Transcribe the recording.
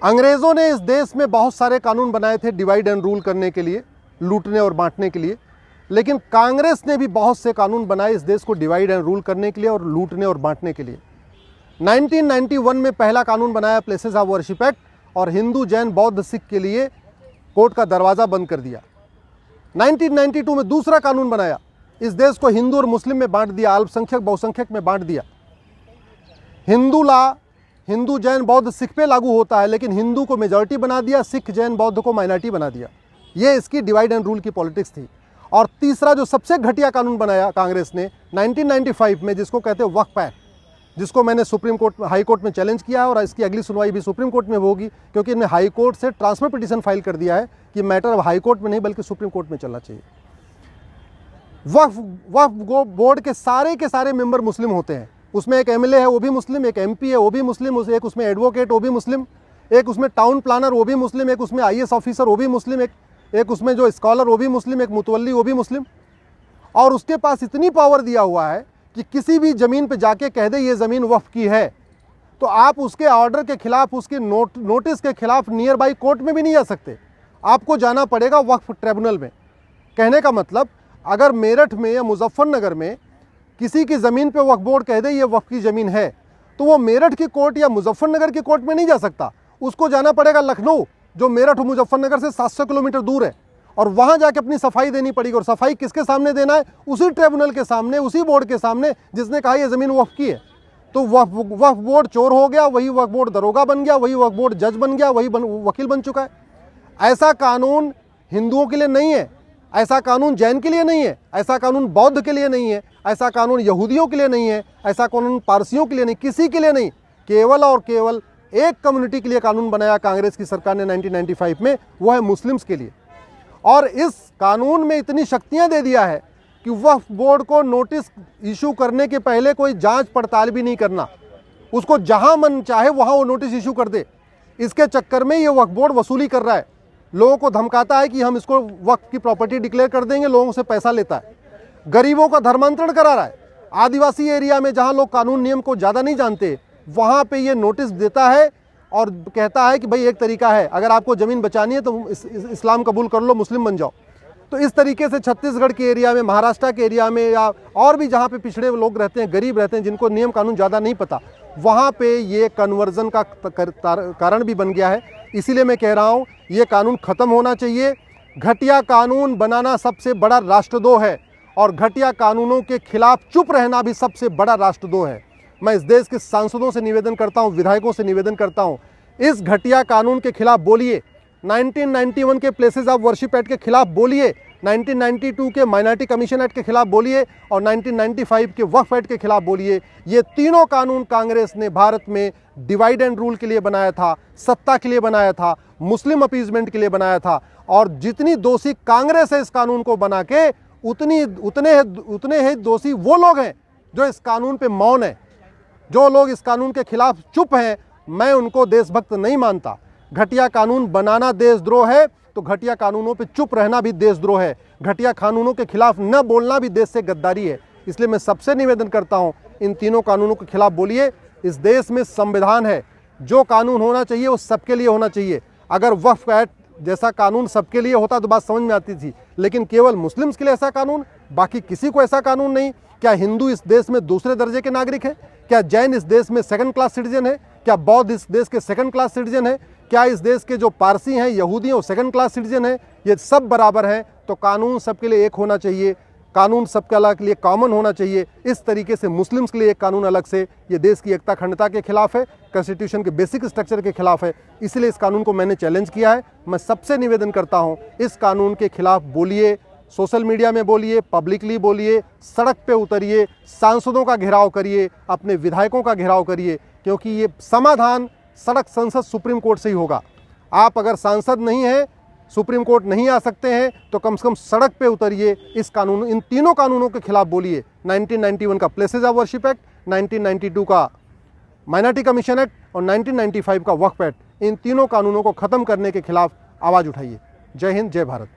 अंग्रेज़ों ने इस देश में बहुत सारे कानून बनाए थे डिवाइड एंड रूल करने के लिए, लूटने और बांटने के लिए, लेकिन कांग्रेस ने भी बहुत से कानून बनाए इस देश को डिवाइड एंड रूल करने के लिए और लूटने और बांटने के लिए। 1991 में पहला कानून बनाया प्लेसेस ऑफ वर्शिप एक्ट, और हिंदू, जैन, बौद्ध, सिख के लिए कोर्ट का दरवाज़ा बंद कर दिया। 1992 में दूसरा कानून बनाया, इस देश को हिंदू और मुस्लिम में बांट दिया, अल्पसंख्यक बहुसंख्यक में बांट दिया। हिंदू लॉ हिंदू, जैन, बौद्ध, सिख पे लागू होता है, लेकिन हिंदू को मेजॉरिटी बना दिया, सिख, जैन, बौद्ध को माइनॉरिटी बना दिया। ये इसकी डिवाइड एंड रूल की पॉलिटिक्स थी। और तीसरा जो सबसे घटिया कानून बनाया कांग्रेस ने 1995 में, जिसको कहते हैं वक्फ एक्ट, जिसको मैंने सुप्रीम कोर्ट, हाई कोर्ट में चैलेंज किया है, और इसकी अगली सुनवाई भी सुप्रीम कोर्ट में होगी, क्योंकि इन्हें हाई कोर्ट से ट्रांसफर पिटीशन फाइल कर दिया है कि मैटर अब हाई कोर्ट में नहीं बल्कि सुप्रीम कोर्ट में चलना चाहिए। वक्फ बोर्ड के सारे मेंबर मुस्लिम होते हैं। उसमें एक एमएलए है वो भी मुस्लिम, एक एमपी है वो भी मुस्लिम, एक उसमें एडवोकेट वो भी मुस्लिम, एक उसमें टाउन प्लानर वो भी मुस्लिम, एक उसमें आईएएस ऑफिसर वो भी मुस्लिम, एक उसमें जो स्कॉलर वो भी मुस्लिम, एक मुतवल्ली वो भी मुस्लिम। और उसके पास इतनी पावर दिया हुआ है कि किसी भी ज़मीन पे जाके कह दे ये ज़मीन वक्फ की है, तो आप उसके ऑर्डर के खिलाफ, उसके नोटिस के खिलाफ नियर बाई कोर्ट में भी नहीं जा सकते, आपको जाना पड़ेगा वक्फ ट्रिब्यूनल में। कहने का मतलब, अगर मेरठ में या मुजफ्फरनगर में किसी की ज़मीन पे वक्फ बोर्ड कह दे ये वक्फ की ज़मीन है, तो वो मेरठ की कोर्ट या मुजफ्फरनगर की कोर्ट में नहीं जा सकता, उसको जाना पड़ेगा लखनऊ, जो मेरठ और मुजफ्फरनगर से 700 किलोमीटर दूर है, और वहाँ जाके अपनी सफाई देनी पड़ेगी। और सफाई किसके सामने देना है? उसी ट्रिब्यूनल के सामने, उसी बोर्ड के सामने जिसने कहा ये ज़मीन वक्फ की है। तो वक्फ बोर्ड चोर हो गया, वही वक्फ बोर्ड दरोगा बन गया, वही वक्फ बोर्ड जज बन गया, वही वकील बन चुका है। ऐसा कानून हिंदुओं के लिए नहीं है, ऐसा कानून जैन के लिए नहीं है, ऐसा कानून बौद्ध के लिए नहीं है, ऐसा कानून यहूदियों के लिए नहीं है, ऐसा कानून पारसियों के लिए नहीं, किसी के लिए नहीं। केवल और केवल एक कम्युनिटी के लिए कानून बनाया कांग्रेस की सरकार ने 1995 में, वो है मुस्लिम्स के लिए। और इस कानून में इतनी शक्तियां दे दिया है कि वक्फ बोर्ड को नोटिस इशू करने के पहले कोई जांच पड़ताल भी नहीं करना, उसको जहां मन चाहे वहां वो नोटिस इशू कर दे। इसके चक्कर में ये वक्फ बोर्ड वसूली कर रहा है, लोगों को धमकाता है कि हम इसको वक्फ की प्रॉपर्टी डिक्लेयर कर देंगे, लोगों से पैसा लेता है, गरीबों का धर्मांतरण करा रहा है। आदिवासी एरिया में जहां लोग कानून नियम को ज़्यादा नहीं जानते, वहां पे ये नोटिस देता है और कहता है कि भाई एक तरीका है, अगर आपको ज़मीन बचानी है तो इस्लाम कबूल कर लो, मुस्लिम बन जाओ। तो इस तरीके से छत्तीसगढ़ के एरिया में, महाराष्ट्र के एरिया में, या और भी जहाँ पे पिछड़े लोग रहते हैं, गरीब रहते हैं, जिनको नियम कानून ज़्यादा नहीं पता, वहाँ पे ये कन्वर्जन का कारण भी बन गया है। इसीलिए मैं कह रहा हूँ ये कानून ख़त्म होना चाहिए। घटिया कानून बनाना सबसे बड़ा राष्ट्रद्रोह है, और घटिया कानूनों के खिलाफ चुप रहना भी सबसे बड़ा राष्ट्रद्रोह है। मैं इस देश के सांसदों से निवेदन करता हूं, विधायकों से निवेदन करता हूं, इस घटिया कानून के खिलाफ बोलिए। 1991 के प्लेसेस ऑफ वर्शिप एक्ट के खिलाफ बोलिए, 1992 के माइनॉरिटी कमीशन एक्ट के खिलाफ बोलिए, और 1995 के वक्फ एक्ट के खिलाफ बोलिए। ये तीनों कानून कांग्रेस ने भारत में डिवाइड एंड रूल के लिए बनाया था, सत्ता के लिए बनाया था, मुस्लिम अपीजमेंट के लिए बनाया था। और जितनी दोषी कांग्रेस है इस कानून को बना के, उतने ही दोषी वो लोग हैं जो इस कानून पे मौन है। जो लोग इस कानून के खिलाफ चुप हैं, मैं उनको देशभक्त नहीं मानता। घटिया कानून बनाना देशद्रोह है, तो घटिया कानूनों पे चुप रहना भी देशद्रोह है। घटिया कानूनों के खिलाफ न बोलना भी देश से गद्दारी है। इसलिए मैं सबसे निवेदन करता हूं, इन तीनों कानूनों के खिलाफ बोलिए। इस देश में संविधान है, जो कानून होना चाहिए वो सबके लिए होना चाहिए। अगर वक्फ एक्ट जैसा कानून सबके लिए होता तो बात समझ में आती थी, लेकिन केवल मुस्लिम्स के लिए ऐसा कानून, बाकी किसी को ऐसा कानून नहीं। क्या हिंदू इस देश में दूसरे दर्जे के नागरिक हैं? क्या जैन इस देश में सेकंड क्लास सिटीजन है? क्या बौद्ध इस देश के सेकंड क्लास सिटीजन है? क्या इस देश के जो पारसी हैं, यहूदी हैं, वो सेकंड क्लास सिटीजन है? ये सब बराबर हैं। तो कानून सबके लिए एक होना चाहिए, कानून सबके लिए कॉमन होना चाहिए। इस तरीके से मुस्लिम्स के लिए एक कानून अलग से, ये देश की एकता अखंडता के खिलाफ है, कॉन्स्टिट्यूशन के बेसिक स्ट्रक्चर के खिलाफ है। इसलिए इस कानून को मैंने चैलेंज किया है। मैं सबसे निवेदन करता हूँ, इस कानून के खिलाफ बोलिए, सोशल मीडिया में बोलिए, पब्लिकली बोलिए, सड़क पे उतरिए, सांसदों का घेराव करिए, अपने विधायकों का घेराव करिए, क्योंकि ये समाधान सड़क, संसद, सुप्रीम कोर्ट से ही होगा। आप अगर सांसद नहीं हैं, सुप्रीम कोर्ट नहीं आ सकते हैं, तो कम से कम सड़क पे उतरिए, इस कानून, इन तीनों कानूनों के खिलाफ बोलिए। 1991 का प्लेसेस ऑफ वर्शिप एक्ट, 1992 का माइनॉरिटी कमीशन एक्ट और 1995 का वक्फ एक्ट, इन तीनों कानूनों को ख़त्म करने के खिलाफ आवाज़ उठाइए। जय हिंद, जय भारत।